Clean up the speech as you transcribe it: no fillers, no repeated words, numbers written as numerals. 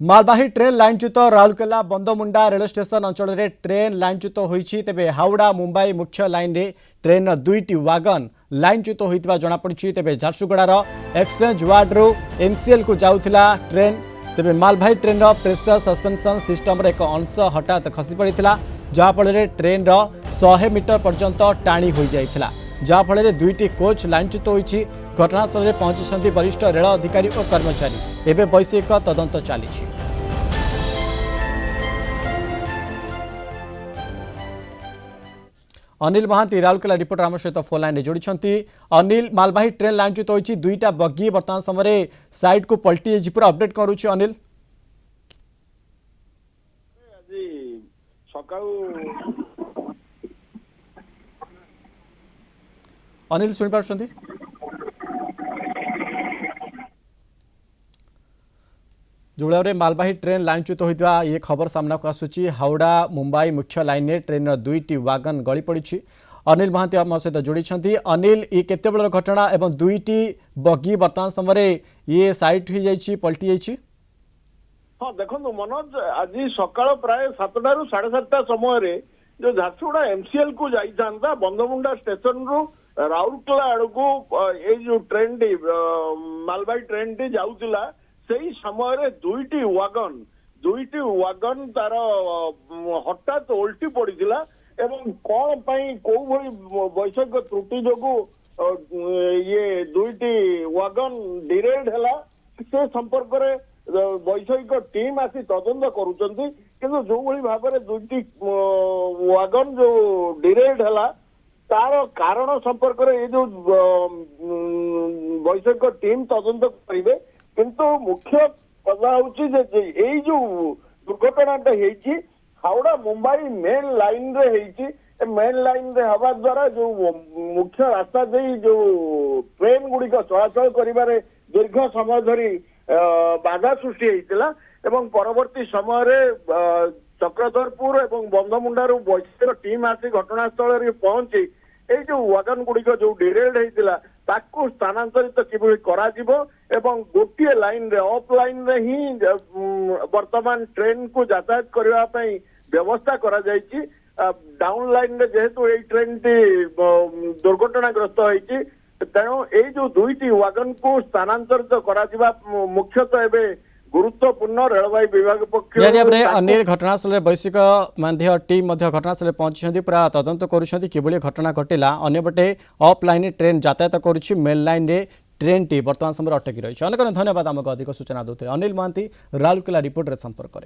मालवाही train लाइनच्युत Rourkela बंदमुंडा rail station अंचल में train लाइनच्युत होती तेज हावड़ा मुंबई मुख्य लाइन रे ट्रेन दुईटी वागन लाइनच्युत होता जमापड़ी तेज झारसुगुड़ार एक्सचेंज वार्ड एनसीएल को जाऊला ट्रेन तेज मालवाही ट्रेन प्रेशर सस्पेंशन सिस्टम एक अंश हठात खसी पड़ा जहाँफल ट्रेन 100 मीटर पर्यंत टाणी हो जाता जहाँफल दुईटी कोच लाइनच्युत होती घटनास्थल में पहुंची वरिष्ठ रेल अधिकारी और कर्मचारी एवं वैषयिक तदंत चली। अनिल महांती राउरकेला रिपोर्टर आम सहित फोन लाइन जोड़ी। अनिल, मालवाही ट्रेन लाइनच्युत होती दुईटा बगी वर्तमान समय साइड को पलटि पूरा अपडेट करुच्ची। अनिल अनिल शुणी पार्टी जो भाव मालवाही ट्रेन लाइनच्युत होता ये खबर सामना को आसूची हावड़ा मुंबई मुख्य लाइन में ट्रेन दुईटी वागन गली पड़ी। अनिल महांती आम सहित जोड़ी। अनिल, ये केते बड़ घटना एवं दुईटी बगी वर्तमान समय ये साइट हो जाइए पलटि जाइए? हाँ देखो मनोज, आज सकाल प्राय 7टा ରୁ 7:30 समय जो झारसुगुड़ा एमसीएल को जाता बंदमुंडा स्टेशन रु राउरकेला आड़ को ये जो ट्रेन टी मालवाही ट्रेन टी जाऊला से समय दुईटी वागन तार हठात ओल्टी पड़ा एवं कौन कौ भाई वैषयिक त्रुटि जो ये दुईटी वागन डिरेड है से संपर्क में वैषयिक टीम आसी तदंत करुचंती किंतु जो भाई भाव में दुईटी वागन जो डिरेड है तार कारण संपर्क में ये जो वैषयिक टीम तदंत करेंगे किंतु मुख्य कथा हूँ जो दुर्घटनाटा होती हावड़ा मुंबई मेन लाइन रे मेन लाइन रे हवा द्वारा जो मुख्य रास्ता दे जो ट्रेन गुड़िक चलाचल कर दीर्घ समय धरी बाधा सृष्टि होता एवं परवर्ती समय चक्रधरपुर एवं बंदमुंडारू वैषयिक टीम आसी घटनास्थल में पहुंची ये जो वागन गुड़िक जो डिरेल्ड होता ताकू स्थानांतरित किभली कराजिबो एवं गोटे लाइन रे अप लाइन रे ही वर्तमान ट्रेन को यातायात करबा पई व्यवस्था करा जायछि। डाउन लाइन रे जेहेतु ए ट्रेन टी दुर्घटनाग्रस्त होईछि तेणु ए जो दुईटी वागन को स्थानांतरित कराजिबा मुख्यतः एबे गुरुत्वपूर्ण रेलवे विभाग पक्ष अनिल घटनास्थल वैश्विक टीम घटनास्थल पहुंची पूरा तदंत कर घटना घटला अन्यपटे अफ लाइन ट्रेन यातायात करुच्ची मेन लाइन रे ट्रेन टी वर्तमान समय अटकी रही। अनेक धन्यवाद आमको अधिक सूचना दूसरे। अनिल महांती राउरकेला रिपोर्टर संपर्क।